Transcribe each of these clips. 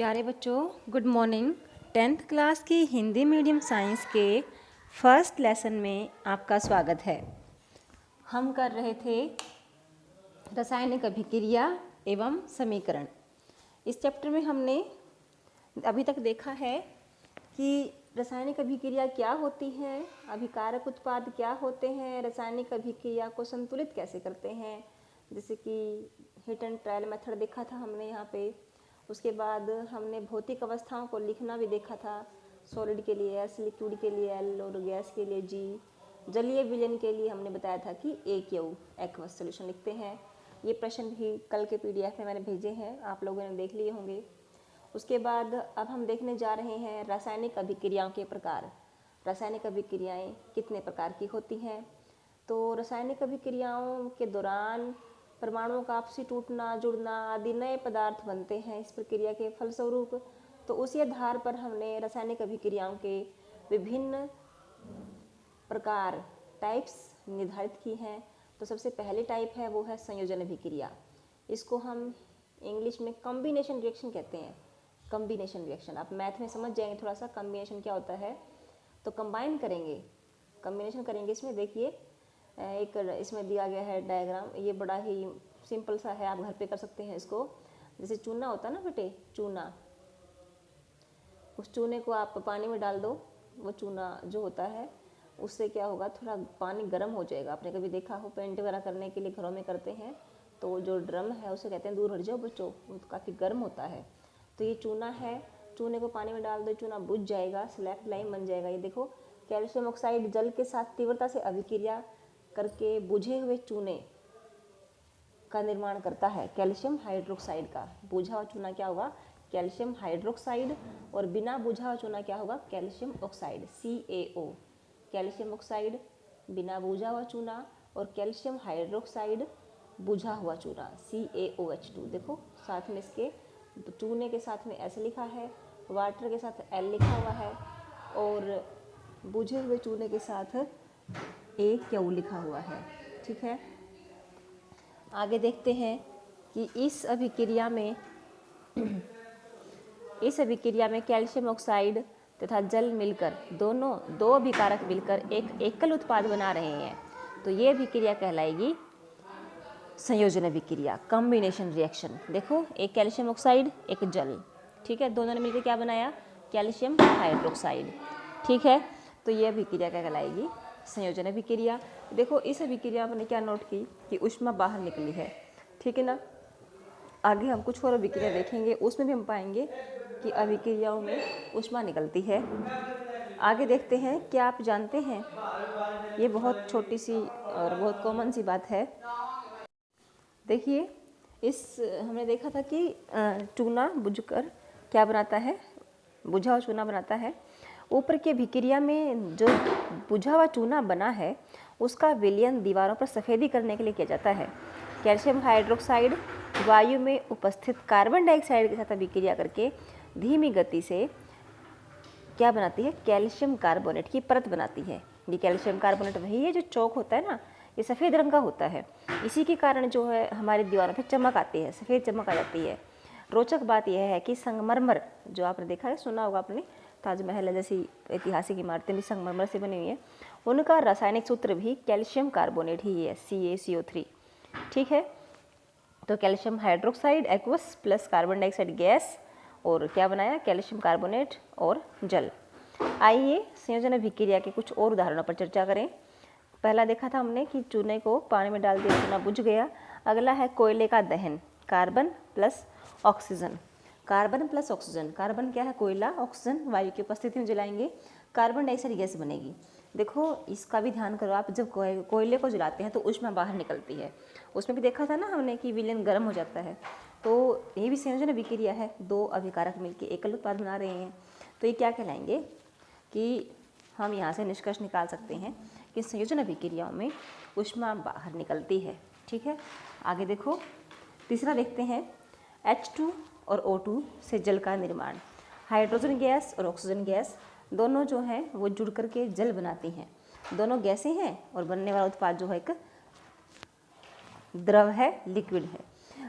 प्यारे बच्चों, good morning. 10th class की हिंदी मीडियम साइंस के फर्स्ट लेसन में आपका स्वागत है। हम कर रहे थे रासायनिक अभिक्रिया एवं समीकरण। इस चैप्टर में हमने अभी तक देखा है कि रासायनिक अभिक्रिया क्या होती है, अभिकारक उत्पाद क्या होते हैं, रासायनिक अभिक्रिया को संतुलित कैसे करते हैं, जैसे कि हिट एंड ट्रायल मेथड देखा था हमने यहाँ पे। उसके बाद हमने भौतिक अवस्थाओं को लिखना भी देखा था, सॉलिड के लिए एस, लिक्विड के लिए एल और गैस के लिए जी। जलीय विलयन के लिए हमने बताया था कि AQ एक्वस सोल्यूशन लिखते हैं। ये प्रश्न भी कल के PDF में मैंने भेजे हैं, आप लोगों ने देख लिए होंगे। उसके बाद अब हम देखने जा रहे हैं रासायनिक अभिक्रियाओं के प्रकार। रासायनिक अभिक्रियाएं कितने प्रकार की होती हैं। तो रासायनिक अभिक्रियाओं के दौरान परमाणुओं का आपसी टूटना, जुड़ना आदि नए पदार्थ बनते हैं इस प्रक्रिया के फलस्वरूप। तो उसी आधार पर हमने रासायनिक अभिक्रियाओं के विभिन्न प्रकार टाइप्स निर्धारित की हैं। तो सबसे पहली टाइप है वो है संयोजन अभिक्रिया। इसको हम इंग्लिश में कॉम्बिनेशन रिएक्शन कहते हैं। कॉम्बिनेशन रिएक्शन आप मैथ में समझ जाएंगे थोड़ा सा, कॉम्बिनेशन क्या होता है। तो कंबाइन करेंगे, कॉम्बिनेशन करेंगे। इसमें देखिए एक इसमें दिया गया है डायग्राम, ये बड़ा ही सिंपल सा है, आप घर पे कर सकते हैं इसको। जैसे चूना होता है ना बेटे, चूना, उस चूने को आप पानी में डाल दो, वो चूना जो होता है उससे क्या होगा, थोड़ा पानी गर्म हो जाएगा। आपने कभी देखा हो, पेंट वगैरह करने के लिए घरों में करते हैं तो जो ड्रम है उसे कहते हैं दूर हट जाओ बच्चों, वो काफ़ी गर्म होता है। तो ये चूना है, चूने को पानी में डाल दो, चूना बुझ जाएगा, स्लैक्ट लाइन बन जाएगा। ये देखो, कैल्शियम ऑक्साइड जल के साथ तीव्रता से अभिक्रिया करके बुझे हुए चूने का निर्माण करता है, कैल्शियम हाइड्रोक्साइड का। बुझा हुआ चूना क्या होगा, कैल्शियम हाइड्रोक्साइड, और बिना बुझा हुआ चूना क्या होगा, calcium oxide, CaO। Calcium oxide बिना बुझा हुआ चूना, और कैल्शियम हाइड्रोक्साइड बुझा हुआ चूना, CaOH2। देखो साथ में इसके चूने के साथ में ऐसे लिखा है, वाटर के साथ L लिखा हुआ है, और बुझे हुए चूने के साथ AQ लिखा हुआ है। ठीक है, आगे देखते हैं कि इस अभिक्रिया में कैल्शियम ऑक्साइड तथा जल मिलकर दोनों दो अभिकारक मिलकर एक एकल उत्पाद बना रहे हैं। तो ये अभिक्रिया कहलाएगी संयोजन अभिक्रिया, कॉम्बिनेशन रिएक्शन। देखो, एक कैल्शियम ऑक्साइड, एक जल, ठीक है, दोनों ने मिलकर क्या बनाया, कैल्शियम हाइड्रोक्साइड। ठीक है, तो ये अभिक्रिया क्या कहलाएगी, संयोजन अभिक्रिया। देखो इस अभिक्रिया में क्या नोट की कि ऊष्मा बाहर निकली है, ठीक है ना। आगे हम कुछ और अभिक्रिया देखेंगे, उसमें भी हम पाएंगे कि अभिक्रियाओं में ऊष्मा निकलती है। आगे देखते हैं, क्या आप जानते हैं, ये बहुत छोटी सी और बहुत कॉमन सी बात है। देखिए, इस हमने देखा था कि चूना बुझकर क्या बनाता है, बुझा हुआ चूना बनाता है। ऊपर की अभिक्रिया में जो बुझा हुआ चूना बना है उसका विलयन दीवारों पर सफ़ेदी करने के लिए किया जाता है। कैल्शियम हाइड्रोक्साइड वायु में उपस्थित कार्बन डाइऑक्साइड के साथ अभिक्रिया करके धीमी गति से क्या बनाती है, कैल्शियम कार्बोनेट की परत बनाती है। ये कैल्शियम कार्बोनेट वही है जो चौक होता है ना, ये सफ़ेद रंग का होता है। इसी के कारण जो है हमारी दीवारों पर चमक आती है, सफ़ेद चमक आ जाती है। रोचक बात यह है कि संगमरमर जो आपने देखा है, सुना होगा आपने, ताजमहल जैसी ऐतिहासिक इमारतें भी संगमरमर से बनी हुई हैं, उनका रासायनिक सूत्र भी कैल्शियम कार्बोनेट ही है, CaCO3। ठीक है, तो calcium hydroxide aqueous plus carbon dioxide gas, और क्या बनाया, कैल्शियम कार्बोनेट और जल। आइए संयोजन अभिक्रिया के कुछ और उदाहरणों पर चर्चा करें। पहला देखा था हमने कि चूने को पानी में डाल दिया, चूना बुझ गया। अगला है कोयले का दहन, carbon plus oxygen. Carbon plus oxygen, carbon क्या है, कोयला, ऑक्सीजन वायु की उपस्थिति में जलाएंगे, कार्बन डाइऑक्साइड गैस बनेगी। देखो इसका भी ध्यान करो, आप जब कोयले को जलाते हैं तो ऊष्मा बाहर निकलती है। उसमें भी देखा था ना हमने कि विलयन गर्म हो जाता है। तो ये भी संयोजन अभिक्रिया है, दो अभिकारक मिलकर एकल उत्पाद बना रहे हैं। तो ये क्या कहलाएंगे कि हम यहाँ से निष्कर्ष निकाल सकते हैं कि संयोजन अभिक्रियाओं में ऊष्मा बाहर निकलती है। ठीक है, आगे देखो, तीसरा देखते हैं, H2 और O2 से जल का निर्माण। हाइड्रोजन गैस और ऑक्सीजन गैस दोनों जो हैं वो जुड़ करके जल बनाती हैं। दोनों गैसें हैं और बनने वाला उत्पाद जो है एक द्रव है, लिक्विड है।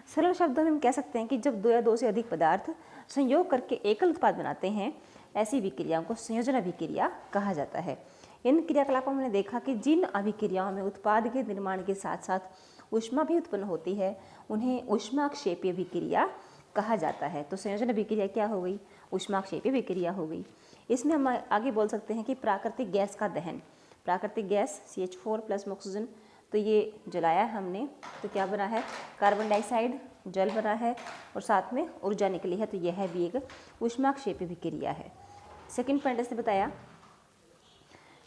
सरल शब्दों में हम कह सकते हैं कि जब दो या दो से अधिक पदार्थ संयोग करके एकल उत्पाद बनाते हैं, ऐसी विक्रियाओं को संयोजन अभिक्रिया कहा जाता है। इन क्रियाकलापों में देखा कि जिन अभिक्रियाओं में उत्पाद के निर्माण के साथ साथ ऊष्मा भी उत्पन्न होती है, उन्हें ऊष्माक्षेपीय अभिक्रिया कहा जाता है। तो संयोजन अभिक्रिया क्या हो गई? ऊष्माक्षेपीय अभिक्रिया हो गई। इसमें हम आगे बोल सकते हैं कि प्राकृतिक गैस का दहन, प्राकृतिक गैस CH4 प्लस ऑक्सीजन, तो ये जलाया हमने तो क्या बना है? कार्बन डाइऑक्साइड जल बना है और साथ में ऊर्जा निकली है, तो यह भी एक ऊष्माक्षेपी अभिक्रिया है। सेकंड पॉइंट इसने बताया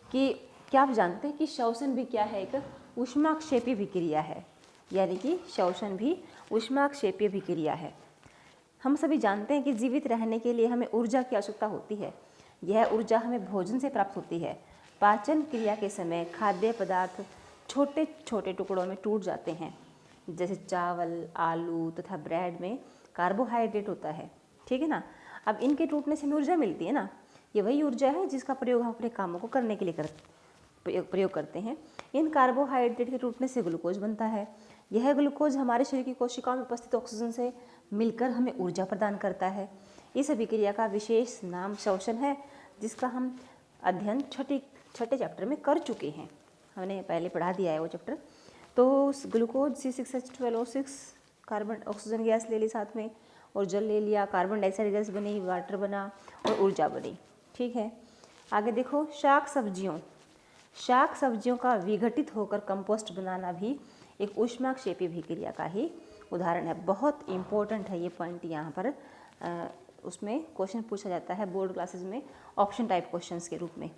कि क्या आप जानते हैं कि श्वसन भी क्या है? एक ऊष्माक्षेपी अभिक्रिया है, यानी कि श्वसन भी ऊष्माक्षेपी अभिक्रिया है। हम सभी जानते हैं कि जीवित रहने के लिए हमें ऊर्जा की आवश्यकता होती है। यह ऊर्जा हमें भोजन से प्राप्त होती है। पाचन क्रिया के समय खाद्य पदार्थ छोटे छोटे टुकड़ों में टूट जाते हैं, जैसे चावल, आलू तथा ब्रेड में कार्बोहाइड्रेट होता है, ठीक है ना। अब इनके टूटने से हमें ऊर्जा मिलती है ना, ये वही ऊर्जा है जिसका प्रयोग हम अपने कामों को करने के लिए प्रयोग करते हैं। इन कार्बोहाइड्रेट के टूटने से ग्लूकोज बनता है। यह ग्लूकोज हमारे शरीर की कोशिकाओं में उपस्थित ऑक्सीजन से मिलकर हमें ऊर्जा प्रदान करता है। इस अभिक्रिया का विशेष नाम श्वसन है, जिसका हम अध्ययन छठे चैप्टर में कर चुके हैं, हमने पहले पढ़ा दिया है वो चैप्टर। तो glucose C6H12O6 carbon oxygen gas ले ली साथ में, और जल ले लिया, कार्बन डाइऑक्साइड गैस बनी, वाटर बना और ऊर्जा बनी, ठीक है। आगे देखो, शाक सब्जियों का विघटित होकर कंपोस्ट बनाना भी एक ऊष्माक्षेपी अभिक्रिया का ही उदाहरण है। बहुत इंपॉर्टेंट है ये पॉइंट, यहाँ पर उसमें क्वेश्चन पूछा जाता है बोर्ड क्लासेस में ऑप्शन टाइप क्वेश्चंस के रूप में।